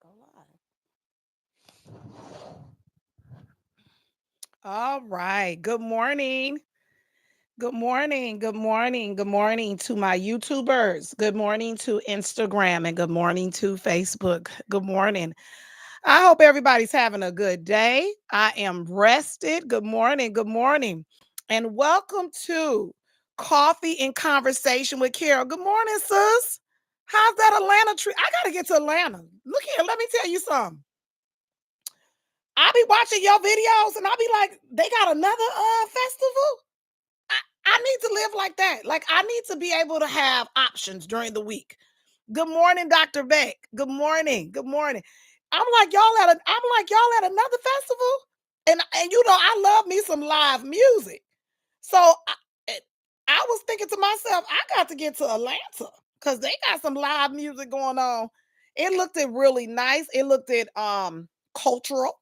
Go All right. Good morning. Good morning. Good morning. Good morning to my YouTubers. Good morning to Instagram and good morning to Facebook. Good morning. I hope everybody's having a good day. I am rested. Good morning. Good morning. And welcome to Coffee and Conversation with Carol. Good morning, sis. How's that Atlanta trip? I got to get to Atlanta. Look here. Let me tell you something. I be watching your videos and I be like, they got another festival. I need to live like that. Like I need to be able to have options during the week. Good morning, Dr. Beck. Good morning. Good morning. I'm like y'all at another festival. And I love me some live music. So eh, I was thinking to myself, I got to get to Atlanta because they got some live music going on. It looked it really nice. It looked it cultural.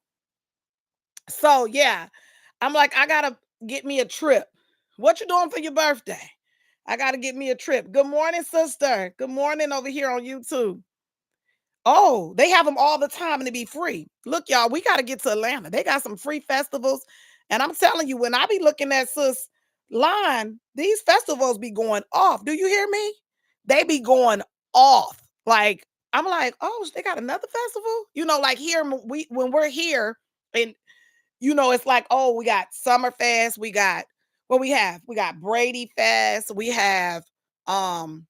So yeah, I'm like, I gotta get me a trip. What you doing for your birthday? I gotta get me a trip. Good morning, sister. Good morning over here on YouTube. Oh, they have them all the time and they be free. Look, y'all, we gotta get to Atlanta. They got some free festivals. And I'm telling you, when I be looking at sis line, these festivals be going off. Do you hear me? They be going off. Like, I'm like, oh, they got another festival? Like here, when we're here, and it's like, oh, we got Summerfest, we got what we have. We got Brady Fest, we have y'all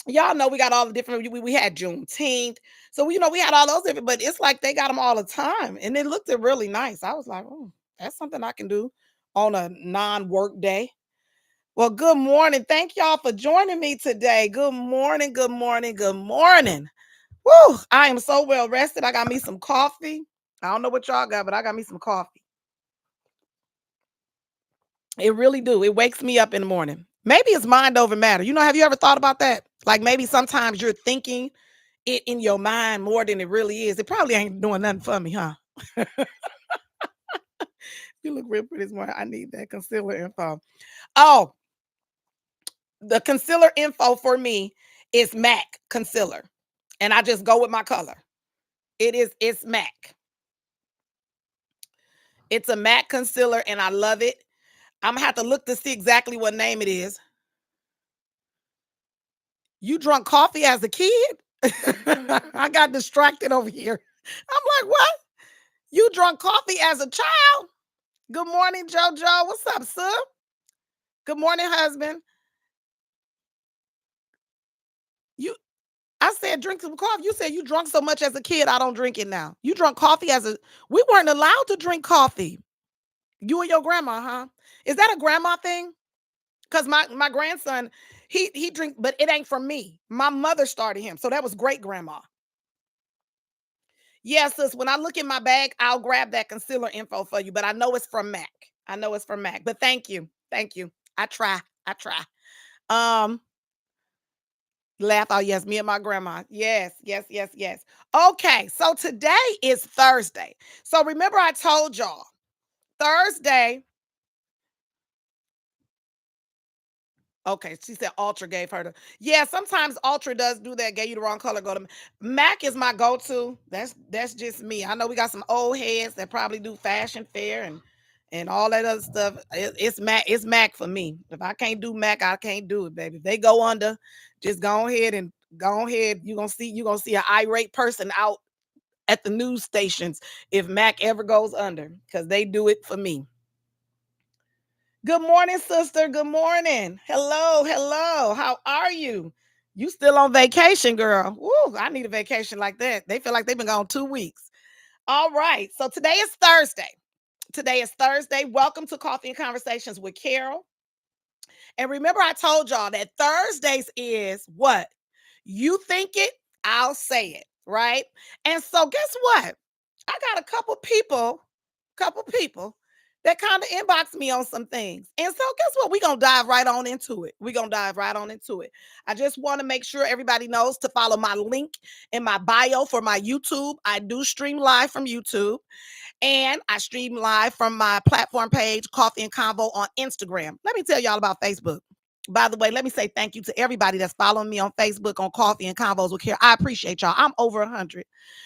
know we got all the different we had Juneteenth. So we had all those different, but it's like they got them all the time. And it looked really nice. I was like, oh, that's something I can do on a non-work day. Well, good morning. Thank y'all for joining me today. Good morning, good morning, good morning. Woo! I am so well rested. I got me some coffee. I don't know what y'all got, but I got me some coffee. It really do. It wakes me up in the morning. Maybe it's mind over matter. Have you ever thought about that? Like maybe sometimes you're thinking it in your mind more than it really is. It probably ain't doing nothing for me, huh? You look real pretty this morning. I need that concealer info. Oh, the concealer info for me is MAC concealer. And I just go with my color. It's MAC. It's a MAC concealer and I love it. I'm gonna have to look to see exactly what name it is. You drunk coffee as a kid? I got distracted over here. I'm like, what? You drunk coffee as a child? Good morning, JoJo. What's up, sir? Good morning, husband. You I said drink some coffee. You said you drunk so much as a kid, I don't drink it now. You drunk coffee we weren't allowed to drink coffee. You and your grandma, huh? Is that a grandma thing? Because my grandson, he drink, but it ain't from me. My mother started him. So that was great grandma. Yes, sis. When I look in my bag, I'll grab that concealer info for you. But I know it's from Mac. I know it's from Mac. But thank you. Thank you. I try. I try. Um, Laugh out. Yes, me and my grandma. Yes, yes, yes, yes. Okay, so today is Thursday. So remember, I told y'all Thursday. Okay, she said Ultra gave her the. Yeah, sometimes Ultra does do that. Gave you the wrong color. Go to Mac is my go-to. That's just me. I know we got some old heads that probably do fashion fair and all that other stuff. It's Mac. It's Mac for me. If I can't do Mac, I can't do it, baby. If they go under, just go ahead and go ahead. You gonna see an irate person out at the news stations if Mac ever goes under because they do it for me. Good morning, sister. Good morning. Hello, hello. How are you? You still on vacation, girl? Woo, I need a vacation like that. They feel like they've been gone 2 weeks. All right. So today is Thursday. Today is Thursday. Welcome to Coffee and Conversations with Carol. And remember, I told y'all that Thursdays is what? You think it, I'll say it, right? And so guess what? I got a couple people that kind of inbox me on some things. And so guess what? We're going to dive right on into it. We're going to dive right on into it. I just want to make sure everybody knows to follow my link in my bio for my YouTube. I do stream live from YouTube and I stream live from my platform page, Coffee and Convo on Instagram. Let me tell y'all about Facebook. By the way, let me say thank you to everybody that's following me on Facebook on Coffee and Convos with Care. I appreciate y'all. I'm over 100.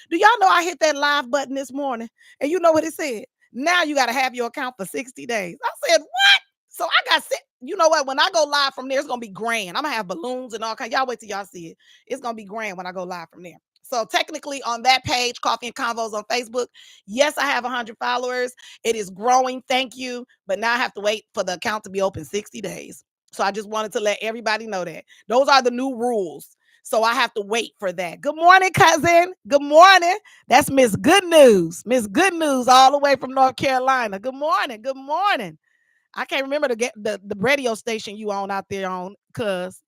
Do y'all know I hit that live button this morning? And you know what it said? Now you got to have your account for 60 days. I said, what? So I got set. You know what? When I go live from there, it's gonna be grand. I'm gonna have balloons and all kinds. Y'all wait till y'all see it. It's gonna be grand when I go live from there. So technically, on that page, Coffee and Convos on Facebook, yes, I have 100 followers. It is growing. Thank you. But now I have to wait for the account to be open 60 days. So I just wanted to let everybody know that those are the new rules. So I have to wait for that. Good morning, cousin. Good morning. That's Miss Good News. Miss Good News, all the way from North Carolina. Good morning. Good morning. I can't remember the radio station you on out there on, cuz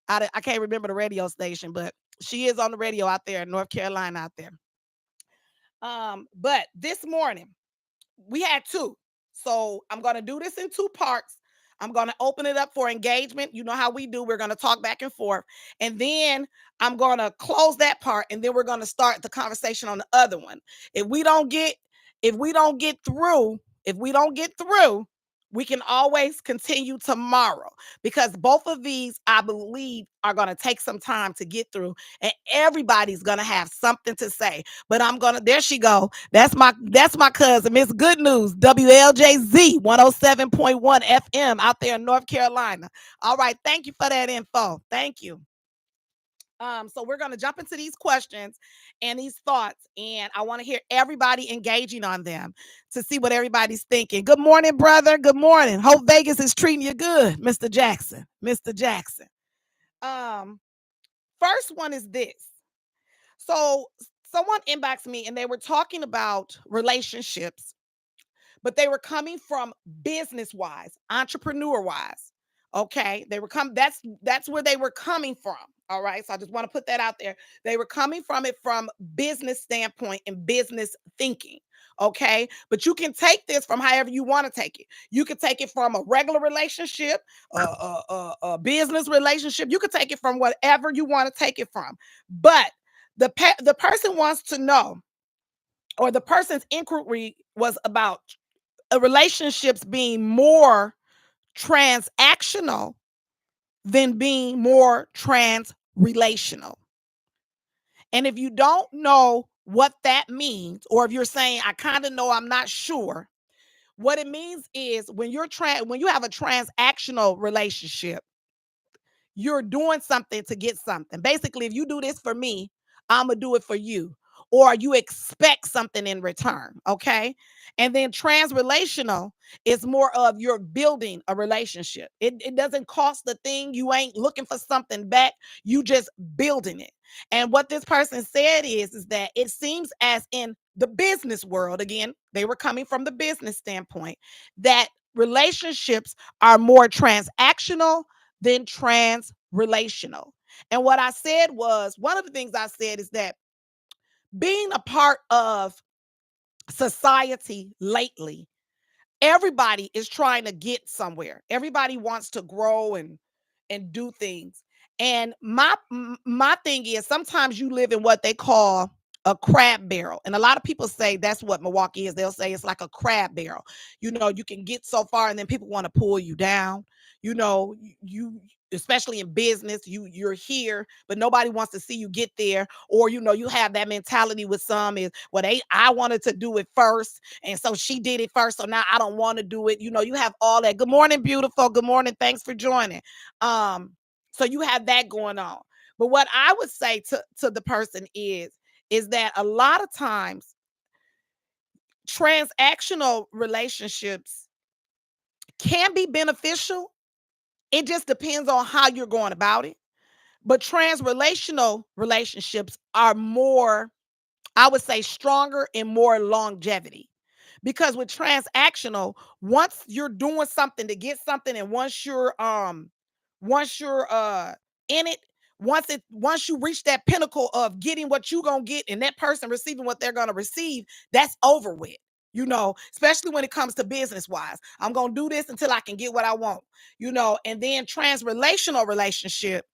I can't remember the radio station, but she is on the radio out there in North Carolina out there. But this morning we had two. So I'm going to do this in two parts. I'm going to open it up for engagement. You know how we do. We're going to talk back and forth. And then I'm going to close that part and then we're going to start the conversation on the other one. If we don't get if we don't get through, if we don't get through, we can always continue tomorrow because both of these I believe are going to take some time to get through and everybody's going to have something to say. But I'm going to there she go. That's my cousin, Miss Good News, WLJZ 107.1 FM out there in North Carolina. All right, thank you for that info. Thank you. So we're going to jump into these questions and these thoughts, and I want to hear everybody engaging on them to see what everybody's thinking. Good morning, brother. Good morning. Hope Vegas is treating you good, Mr. Jackson. Mr. Jackson. Um, First one is this. So someone inboxed me and they were talking about relationships, but they were coming from business wise, entrepreneur wise. Okay. They were that's where they were coming from. All right. So I just want to put that out there. They were coming from it from business standpoint and business thinking. Okay. But you can take this from however you want to take it. You could take it from a regular relationship, a business relationship. You could take it from whatever you want to take it from. But the person wants to know, or the person's inquiry was about relationships being more transactional than being more trans-relational. And if you don't know what that means, or if you're saying, I kind of know, I'm not sure, what it means is when you have a transactional relationship, you're doing something to get something. Basically, if you do this for me, I'm going to do it for you. Or you expect something in return. Okay. And then transrelational is more of you're building a relationship. It doesn't cost a thing. You ain't looking for something back. You just building it. And what this person said is that it seems as in the business world, again, they were coming from the business standpoint, that relationships are more transactional than trans-relational. And what I said was, one of the things I said is that being a part of society lately, everybody is trying to get somewhere. Everybody wants to grow and do things. And my thing is sometimes you live in what they call a crab barrel. And a lot of people say that's what Milwaukee is. They'll say it's like a crab barrel. You know, you can get so far and then people want to pull you down. You know, you especially in business, you're here, but nobody wants to see you get there. Or, you know, you have that mentality with some is, well, I wanted to do it first. And so she did it first. So now I don't want to do it. You know, you have all that. Good morning, beautiful. Good morning. Thanks for joining. So you have that going on. But what I would say to the person is that a lot of times transactional relationships can be beneficial. It just depends on how you're going about it. But transrelational relationships are more, I would say, stronger and more longevity. Because with transactional, once you're doing something to get something, and once you're in it, once you reach that pinnacle of getting what you're gonna get and that person receiving what they're gonna receive, that's over with. You know, especially when it comes to business wise. I'm gonna do this until I can get what I want, you know, and then transrelational relationship,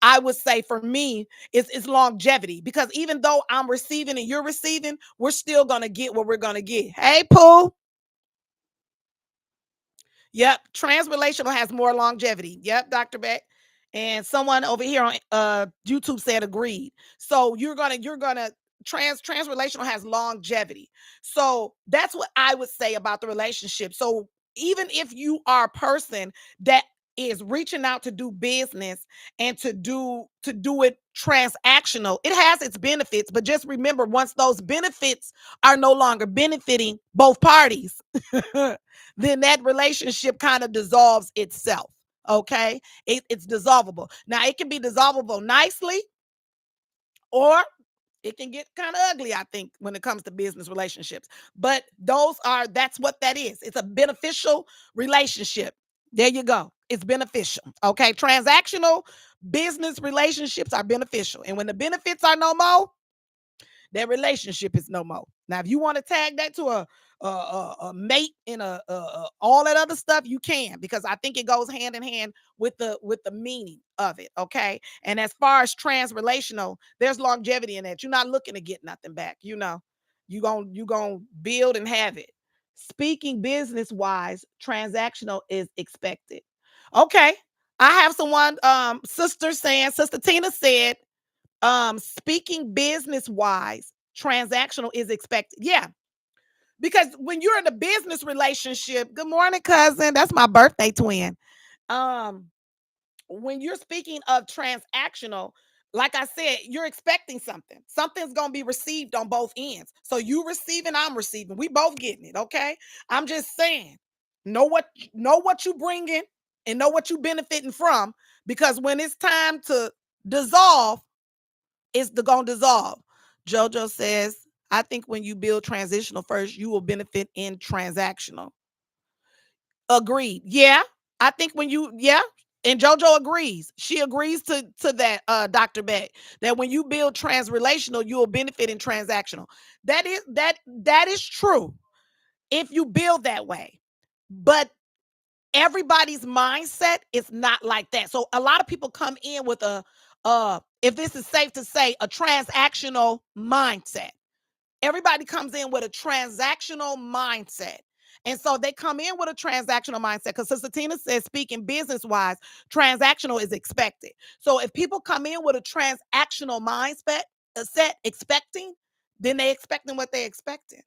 I would say for me, it's longevity, because even though I'm receiving and you're receiving, we're still gonna get what we're gonna get. Hey, Pooh. Yep, transrelational has more longevity. Yep, Dr. Beck. And someone over here on YouTube said agreed. So you're gonna transrelational has longevity. So that's what I would say about the relationship. So even if you are a person that is reaching out to do business and to do it transactional, it has its benefits, but just remember, once those benefits are no longer benefiting both parties, then that relationship kind of dissolves itself. Okay. It's dissolvable. Now, it can be dissolvable nicely, or it can get kind of ugly, I think, when it comes to business relationships. But that's what that is. It's a beneficial relationship. There you go. It's beneficial. Okay. Transactional business relationships are beneficial. And when the benefits are no more, that relationship is no more. Now, if you want to tag that to a mate and all that other stuff, you can, because I think it goes hand in hand with the meaning of it. Okay, and as far as transrelational, there's longevity in that. You're not looking to get nothing back. You gonna build and have it. Speaking business wise, transactional is expected. Okay, I have someone, Sister Tina said, speaking business wise, transactional is expected. Yeah, because when you're in a business relationship, good morning, cousin. That's my birthday twin. Um, when you're speaking of transactional, like I said, you're expecting something. Something's gonna be received on both ends. So you receiving, I'm receiving. We both getting it. Okay. I'm just saying, know what you bringing and know what you benefiting from, because when it's time to dissolve, it's gonna dissolve. Jojo says, I think when you build transitional first, you will benefit in transactional. Agreed. Yeah. I think yeah. And Jojo agrees. She agrees to that, Dr. Beck, that when you build transrelational, you will benefit in transactional. That is true if you build that way. But everybody's mindset is not like that. So a lot of people come in with if this is safe to say, a transactional mindset. Everybody comes in with a transactional mindset. And so they come in with a transactional mindset because Sister Tina says, speaking business wise, transactional is expected. So if people come in with a transactional mindset, expecting, then they expecting what they expecting.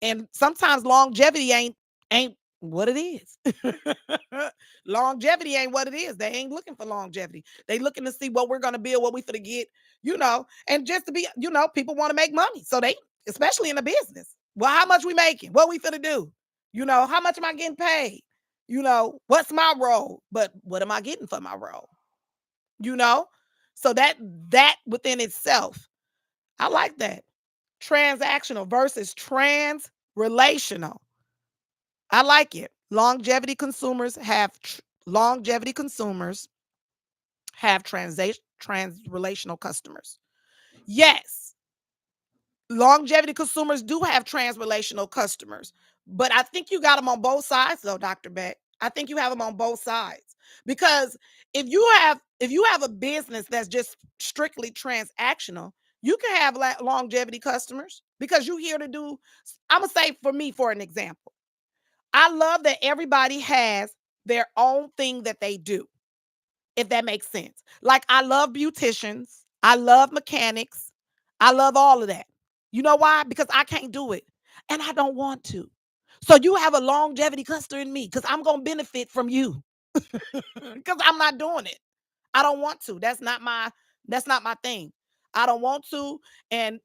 And sometimes longevity ain't what it is. Longevity ain't what it is. They ain't looking for longevity. They looking to see what we're gonna build, what we finna get, and just to be, people want to make money. So they, especially in the business. Well, how much we making? What we finna do? How much am I getting paid? What's my role? But what am I getting for my role? You know? So that within itself, I like that. Transactional versus trans relational. I like it. Longevity consumers have trans relational customers. Yes, longevity consumers do have transrelational customers, but I think you got them on both sides, though, Dr. Beck. I think you have them on both sides, because if you have a business that's just strictly transactional, you can have longevity customers because you're here to do. I'm gonna say, for me, for an example, I love that everybody has their own thing that they do, if that makes sense. Like, I love beauticians, I love mechanics, I love all of that. You know why? Because I can't do it and I don't want to. So you have a longevity customer in me because I'm going to benefit from you because I'm not doing it. I don't want to. That's not my thing. I don't want to. And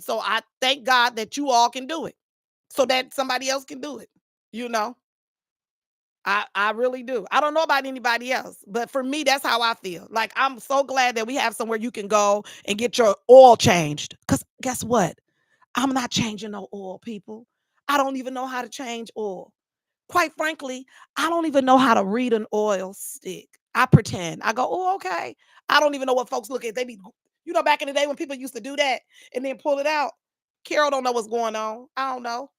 so I thank God that you all can do it so that somebody else can do it. You know, I really do. I don't know about anybody else, but for me, that's how I feel. Like, I'm so glad that we have somewhere you can go and get your oil changed. Because guess what? I'm not changing no oil, people. I don't even know how to change oil. Quite frankly, I don't even know how to read an oil stick. I pretend. I go, oh, okay. I don't even know what folks look at. They be, back in the day when people used to do that and then pull it out. Carol don't know what's going on. I don't know.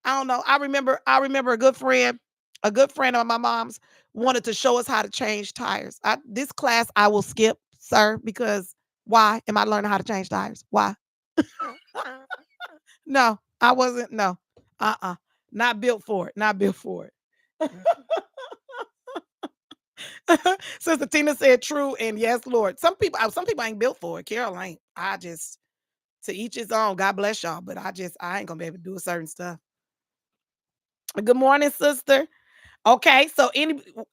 I don't know. I remember a good friend of my mom's wanted to show us how to change tires. This class I will skip, sir, because why am I learning how to change tires? Why? No, I wasn't. No. Uh-uh. Not built for it. Not built for it. Sister Tina said true and yes, Lord. Some people ain't built for it. Carol ain't. I just to each his own. God bless y'all. But I ain't gonna be able to do certain stuff. Good morning, sister. Okay, so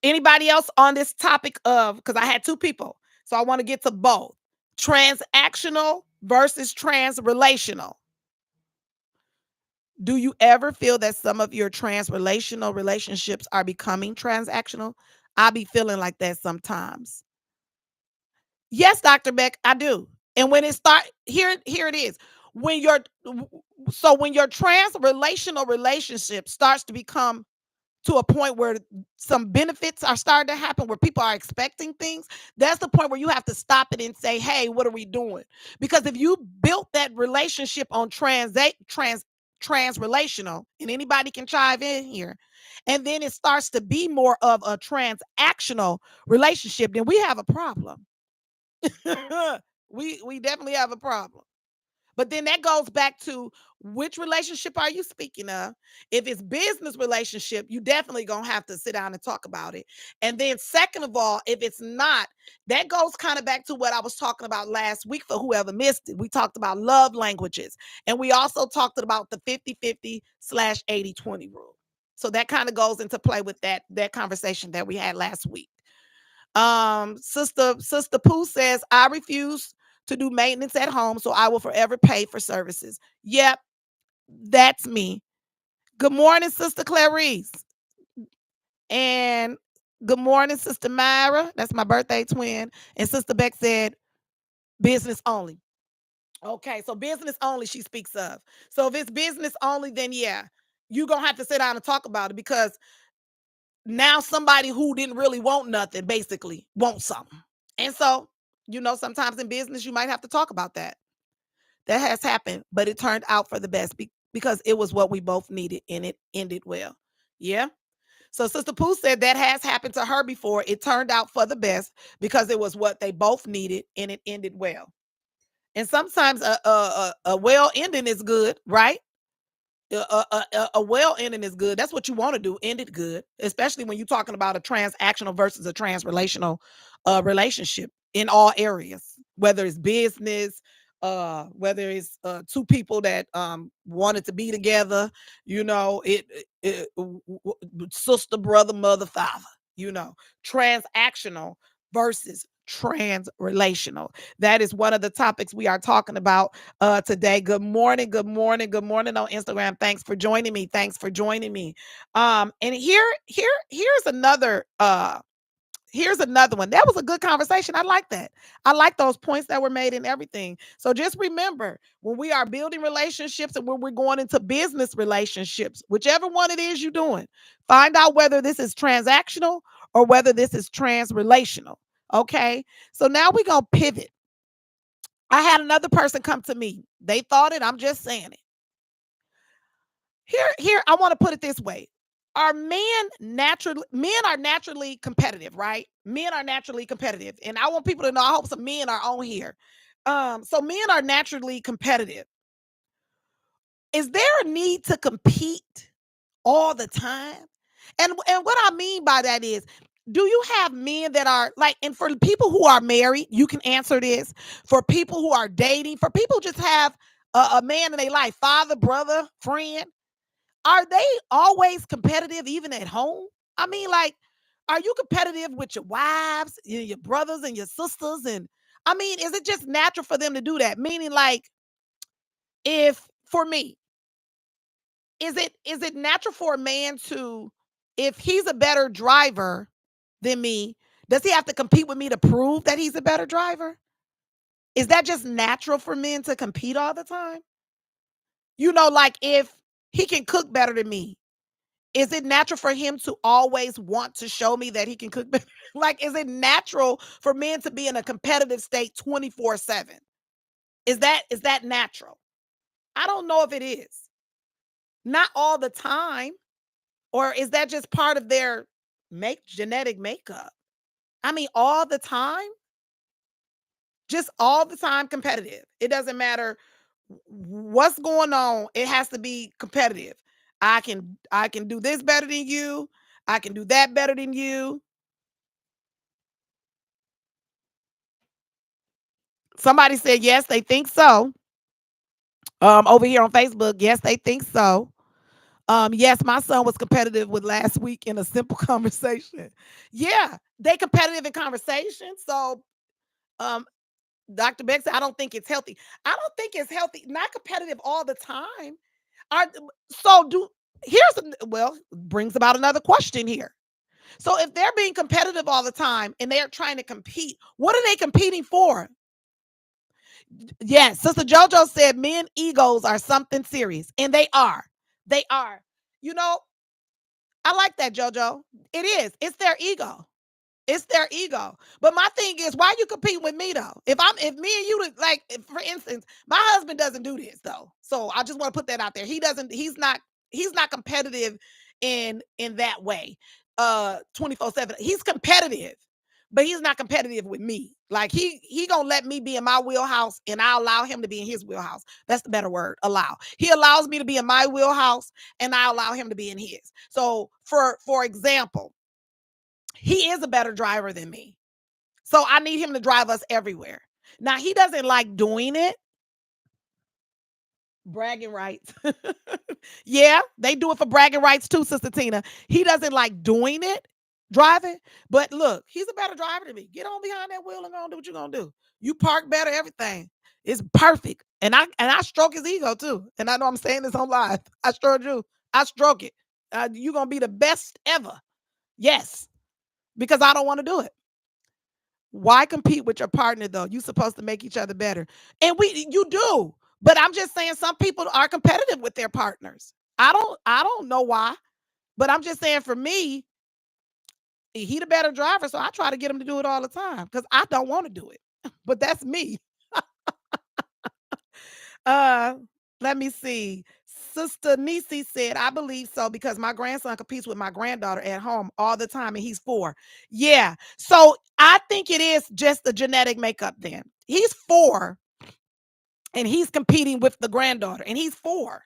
anybody else on this topic of because I had two people, so I want to get to both transactional versus transrelational. Do you ever feel that some of your transrelational relationships are becoming transactional? I be feeling like that sometimes. Yes, Dr. Beck, I do. And when it start here it is. When your when your transrelational relationship starts to become to a point where some benefits are starting to happen where people are expecting things, that's the point where you have to stop it and say, hey, what are we doing? Because if you built that relationship on trans relational, and anybody can chive in here, and then it starts to be more of a transactional relationship, then we have a problem. We definitely have a problem. But then that goes back to which relationship are you speaking of? If it's business relationship, you definitely gonna have to sit down and talk about it. And then second of all, if it's not, that goes kind of back to what I was talking about last week for whoever missed it. We talked about love languages. And we also talked about the 50/50/80/20 rule. So that kind of goes into play with that conversation that we had last week. Sister Pooh says, I refuse to do maintenance at home, so I will forever pay for services. Yep, that's me. Good morning, Sister Clarice. And good morning, Sister Myra. That's my birthday twin. And Sister Beck said, business only. Okay, so business only she speaks of. So if it's business only, then yeah, you're gonna have to sit down and talk about it because now somebody who didn't really want nothing basically wants something. And so, sometimes in business, you might have to talk about that. That has happened, but it turned out for the best because it was what we both needed and it ended well. Yeah. So Sister Pooh said that has happened to her before. It turned out for the best because it was what they both needed and it ended well. And sometimes a well ending is good, right? A well ending is good. That's what you want to do. End it good, especially when you're talking about a transactional versus a transrelational relationship in all areas, whether it's business, whether it's two people that wanted to be together, sister, brother, mother, father, you know, transactional versus transrelational. That is one of the topics we are talking about today. Good morning, good morning, good morning on Instagram. Thanks for joining me. Thanks for joining me. And here's another one. That was a good conversation. I like that. I like those points that were made and everything. So just remember when we are building relationships and when we're going into business relationships, whichever one it is you're doing, find out whether this is transactional or whether this is transrelational. Okay. So now we're going to pivot. I had another person come to me. They thought it. I'm just saying it. Here, I want to put it this way. Men are naturally competitive, right? Men are naturally competitive. And I want people to know, I hope some men are on here. So men are naturally competitive. Is there a need to compete all the time? And what I mean by that is, do you have men that are like, and for people who are married, you can answer this. For people who are dating, for people who just have a man in their life, father, brother, friend, are they always competitive even at home? I mean, like, are you competitive with your wives, your brothers, and your sisters? And I mean, is it just natural for them to do that? Meaning, like, if for me, is it natural for a man to, if he's a better driver than me, does he have to compete with me to prove that he's a better driver? Is that just natural for men to compete all the time? Like if he can cook better than me, is it natural for him to always want to show me that he can cook better? Like, is it natural for men to be in a competitive state 24/7? Is that natural? I don't know if it is. Not all the time. Or is that just part of their genetic makeup? I mean, all the time, just all the time competitive. It doesn't matter what's going on. It has to be competitive. I can do this better than you. I can do that better than you. Somebody said yes, they think so. Over here on Facebook, yes, they think so. Yes, my son was competitive with last week in a simple conversation. Yeah, they competitive in conversation. So, um, Dr. Beck said, I don't think it's healthy. I don't think it's healthy. Not competitive all the time. Are so do well, brings about another question here. So if they're being competitive all the time and they're trying to compete, what are they competing for? Yes, Sister JoJo said men egos are something serious, and they are. They are. You know, I like that, JoJo. It is. It's their ego. It's their ego. But my thing is, why you competing with me though? If me and you like, for instance, my husband doesn't do this though. So I just want to put that out there. He's not competitive in that way. 24/7. He's competitive, but he's not competitive with me. Like he gonna let me be in my wheelhouse and I allow him to be in his wheelhouse. That's the better word, allow. He allows me to be in my wheelhouse and I allow him to be in his. So for example, he is a better driver than me. So I need him to drive us everywhere. Now he doesn't like doing it. Bragging rights. Yeah, they do it for bragging rights too, Sister Tina. He doesn't like doing it, driving. But look, he's a better driver than me. Get on behind that wheel and go and do what you're gonna do. You park better, everything. It's perfect. And I stroke his ego too. And I know I'm saying this on live. I sure do. I stroke it. You're gonna be the best ever. Yes, because I don't want to do it. Why compete with your partner though? You're supposed to make each other better. And you do. But I'm just saying some people are competitive with their partners. I don't know why, but I'm just saying for me, he the better driver, so I try to get him to do it all the time cuz I don't want to do it. But that's me. Uh Let me see. Sister Nisi said, I believe so because my grandson competes with my granddaughter at home all the time and he's 4. Yeah. So I think it is just the genetic makeup then. He's 4 and he's competing with the granddaughter and he's 4.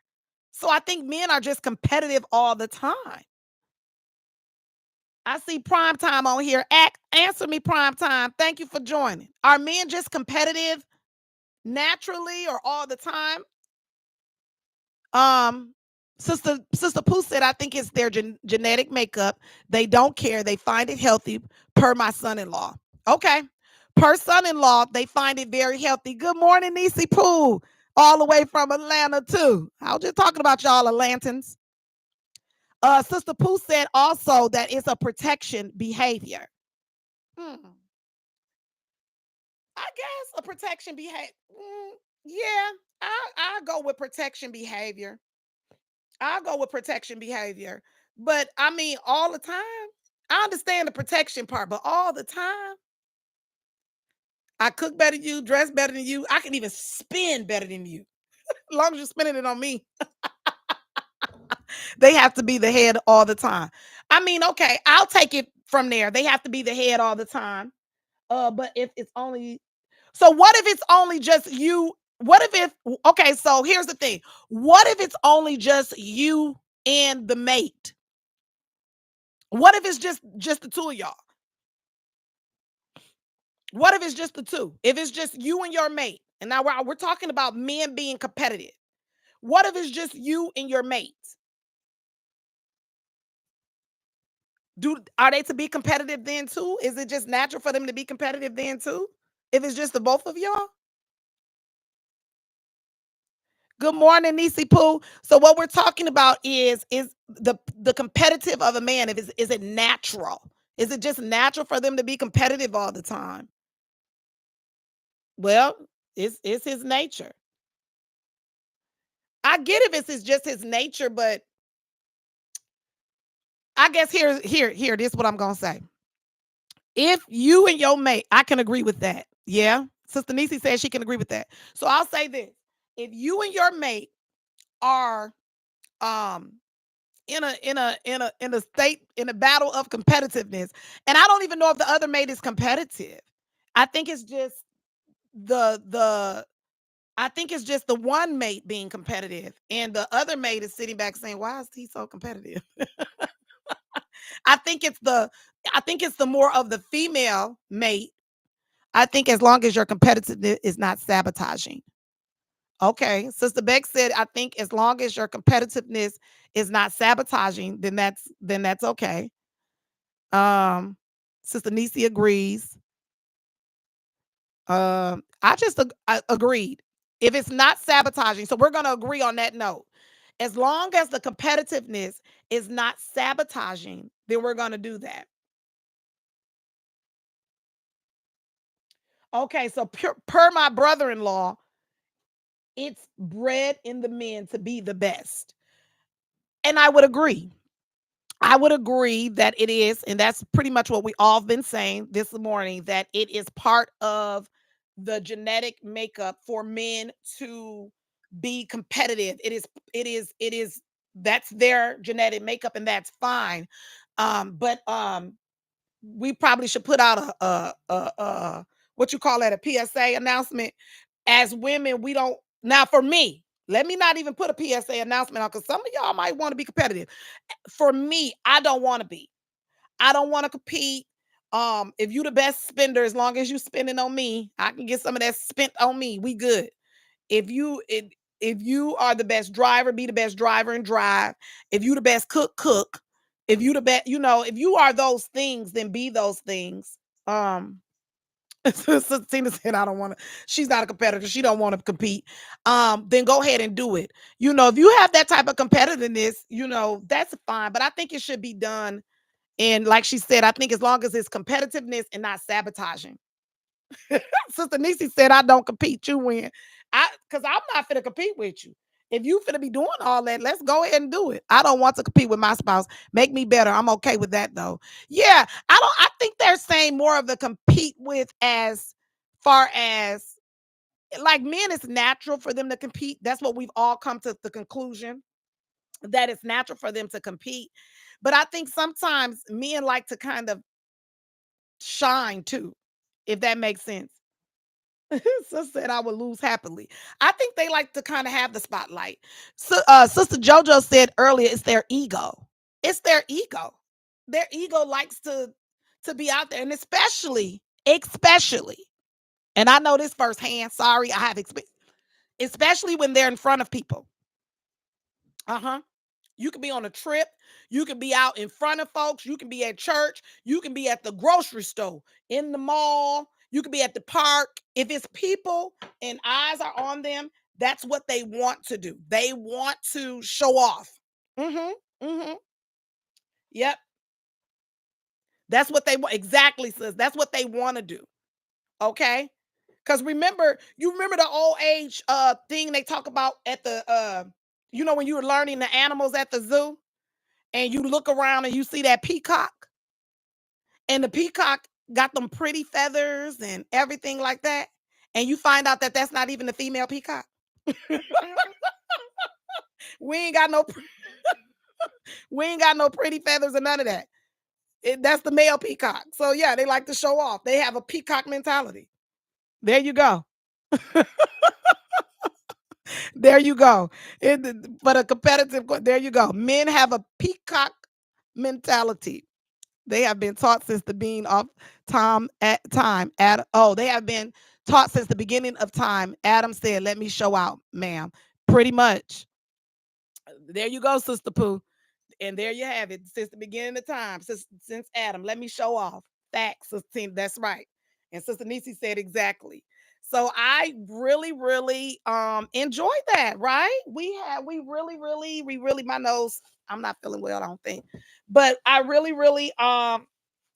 So I think men are just competitive all the time. I see prime time on here. Answer me prime time. Thank you for joining. Are men just competitive naturally or all the time? Um, Sister Pooh said, I think it's their genetic makeup. They don't care. They find it healthy, per my son-in-law. Okay. Per son-in-law, they find it very healthy. Good morning, Nisi Pooh. All the way from Atlanta, too. I was just talking about y'all Atlantans. Sister Pooh said also that it's a protection behavior. Hmm. I guess a protection behavior. Yeah, I go with protection behavior. I'll go with protection behavior. But I mean, all the time, I understand the protection part, but all the time, I cook better than you, dress better than you. I can even spin better than you. As long as you're spending it on me, they have to be the head all the time. I mean, okay, I'll take it from there. They have to be the head all the time. But if it's only so what if it's only just you? What if okay, so here's the thing. What if it's only just you and the mate? What if it's just the two of y'all? What if it's just the two? If it's just you and your mate, and now we're talking about men being competitive. What if it's just you and your mate? Are they to be competitive then too? Is it just natural for them to be competitive then too? If it's just the both of y'all? Good morning, Nisi Pooh. So what we're talking about is the competitive of a man. If is it natural? Is it just natural for them to be competitive all the time? Well, it's his nature. I get if it's just his nature, but I guess here. This is what I'm gonna say. If you and your mate, I can agree with that. Yeah, Sister Nisi says she can agree with that. So I'll say this: if you and your mate are um in a battle of competitiveness, and I don't even know if the other mate is competitive. I think it's just the I think it's just the one mate being competitive, and the other mate is sitting back saying, "Why is he so competitive?" I think it's the I think it's the more of the female mate. I think as long as your competitiveness is not sabotaging. Okay. Sister Beck said, I think as long as your competitiveness is not sabotaging, then that's okay. Um, Sister Nisi agrees. I agreed. If it's not sabotaging, so we're gonna agree on that note. As long as the competitiveness is not sabotaging, then we're gonna do that. Okay, so per my brother-in-law, it's bred in the men to be the best. And I would agree. I would agree that it is, and that's pretty much what we all have been saying this morning, that it is part of the genetic makeup for men to be competitive. It is that's their genetic makeup, and that's fine. But we probably should put out a what you call that, a PSA announcement. As women, we don't, now for me, let me not even put a PSA announcement out because some of y'all might want to be competitive. For me, I don't want to be. I don't want to compete. If you the best spender, as long as you spending on me, I can get some of that spent on me. We good. If you if you are the best driver, be the best driver and drive. If you the best cook, cook. If you the best, if you are those things, then be those things. Um, so Tina said, I don't want to, she's not a competitor. She don't want to compete. Then go ahead and do it. If you have that type of competitiveness, that's fine. But I think it should be done. And like she said, I think as long as it's competitiveness and not sabotaging. Sister Nisi said, I don't compete, you win. Because I'm not finna compete with you. If you finna be doing all that, let's go ahead and do it. I don't want to compete with my spouse. Make me better. I'm okay with that though. Yeah, I think they're saying more of the compete with as far as like men, it's natural for them to compete. That's what we've all come to the conclusion, that it's natural for them to compete. But I think sometimes men like to kind of shine too, if that makes sense. Sister said I would lose happily. I think they like to kind of have the spotlight. So, Sister JoJo said earlier, it's their ego. It's their ego. Their ego likes to be out there, and especially, and I know this firsthand. Sorry, I have experience, especially when they're in front of people. Uh huh. You can be on a trip. You can be out in front of folks. You can be at church. You can be at the grocery store, in the mall. You can be at the park. If it's people and eyes are on them, that's what they want to do. They want to show off. Mm-hmm. Mm-hmm. Yep. That's what they want. Exactly, sis. That's what they want to do. Okay. Because you remember the old age thing they talk about at the when you were learning the animals at the zoo? And you look around and you see that peacock, and the peacock got them pretty feathers and everything like that, and you find out that that's not even the female peacock. we ain't got no we ain't got no pretty feathers or none of that. That's the male peacock. So yeah, they like to show off. They have a peacock mentality. There you go. There you go. But a competitive, there you go. Men have a peacock mentality. They have been taught since the being of time. They have been taught since the beginning of time. Adam said, "Let me show out, ma'am." Pretty much. There you go, Sister Pooh. And there you have it. Since the beginning of time, since Adam, let me show off. Facts, Sister Tina. That's right. And Sister Nisi said exactly. So I really, really enjoyed that, right? We really, my nose, I'm not feeling well, I don't think. But I really, really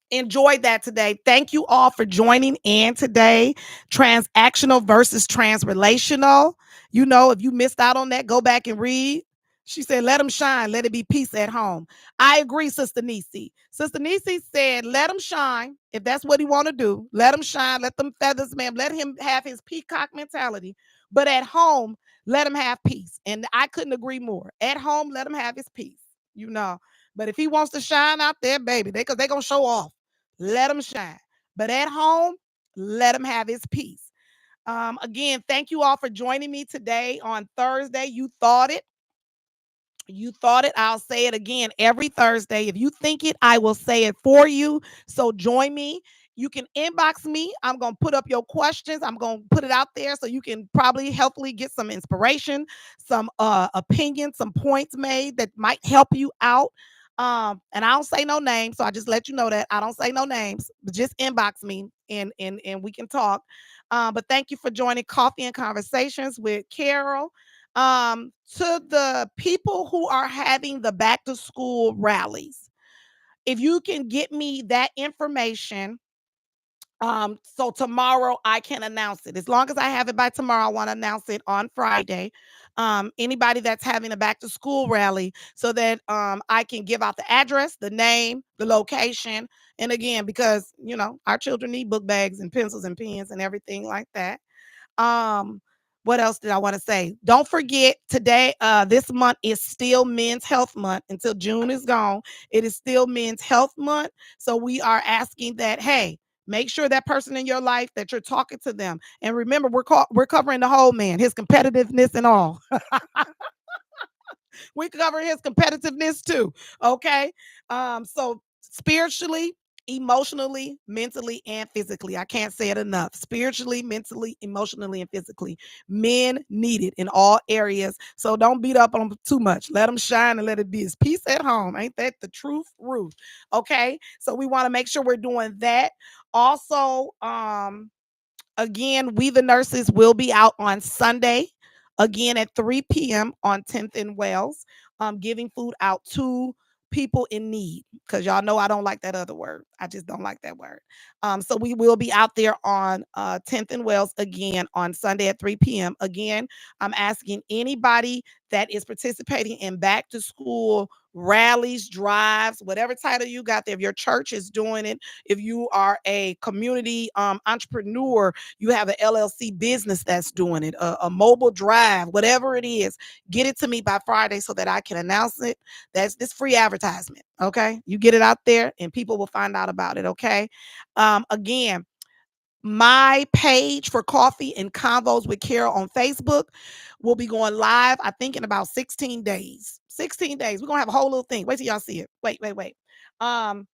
enjoyed that today. Thank you all for joining in today. Transactional versus transrelational. If you missed out on that, go back and read. She said, let them shine. Let it be peace at home. I agree, Sister Nisi. Sister Nisi said, let him shine. If that's what he want to do, let him shine. Let them feathers, ma'am. Let him have his peacock mentality. But at home, let him have peace. And I couldn't agree more. At home, let him have his peace. You know. But if he wants to shine out there, baby, because they going to show off. Let him shine. But at home, let him have his peace. Again, thank you all for joining me today on Thursday. You thought it. You thought it. I'll say it again every Thursday. If you think it, I will say it for you. So join me You can inbox me. I'm going to put up your questions. I'm going to put it out there so you can probably helpfully get some inspiration, some opinion, some points made that might help you out. And I don't say no names, so I just let you know that I don't say no names, but just inbox me and we can talk. But thank you for joining Coffee and Conversations with Carol. To the people who are having the back to school rallies, if you can get me that information, so tomorrow I can announce it. As long as I have it by tomorrow, I want to announce it on Friday. Anybody that's having a back to school rally, so that I can give out the address, the name, the location. And again, because our children need book bags and pencils and pens and everything like that. Um, what else did I want to say? Don't forget today, this month is still Men's Health Month until June is gone. It is still Men's Health Month. So we are asking that, hey, make sure that person in your life that you're talking to them. And remember, we're covering the whole man, his competitiveness and all. We cover his competitiveness too. Okay. So spiritually, emotionally, mentally, and physically. I can't say it enough. Spiritually, mentally, emotionally, and physically. Men need it in all areas. So don't beat up on them too much. Let them shine and let it be his peace at home. Ain't that the truth, Ruth? Okay. So we want to make sure we're doing that. Also, again, We the Nurses will be out on Sunday, again at 3 p.m. on 10th and Wells, giving food out to people in need. Because y'all know I don't like that other word. I just don't like that word. So we will be out there on 10th and Wells again on Sunday at 3 p.m. Again, I'm asking anybody that is participating in back to school rallies, drives, whatever title you got there. If your church is doing it, if you are a community entrepreneur, you have an LLC business that's doing it, a mobile drive, whatever it is, get it to me by Friday so that I can announce it. That's this free advertisement. Okay. You get it out there and people will find out about it. Okay. Again, my page for Coffee and Convos with Carol on Facebook will be going live, I think, in about 16 days. 16 days. We're going to have a whole little thing. Wait till y'all see it. Wait. Um,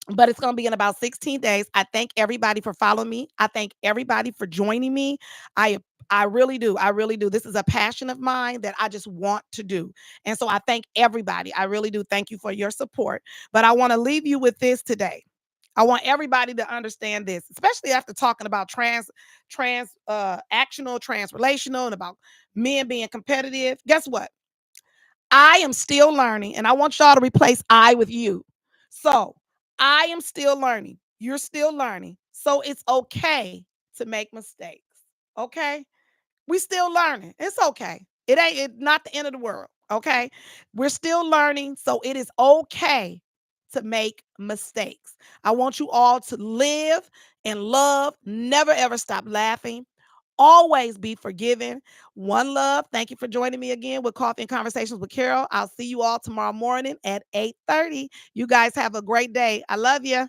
but it's going to be in about 16 days. I thank everybody for following me. I thank everybody for joining me. I I really do. I really do. This is a passion of mine that I just want to do. And so I thank everybody. I really do. Thank you for your support. But I want to leave you with this today. I want everybody to understand this, especially after talking about actional, transrelational, and about men being competitive. Guess what? I am still learning, and I want y'all to replace I with you. So I am still learning. You're still learning. So it's okay to make mistakes. Okay? We still learning. It's okay. It's not the end of the world. Okay? We're still learning. So it is okay to make mistakes. I want you all to live and love. Never ever stop laughing. Always be forgiven. One love. Thank you for joining me again with Coffee and Conversations with Carol. I'll see you all tomorrow morning at 8:30. You guys have a great day. I love you.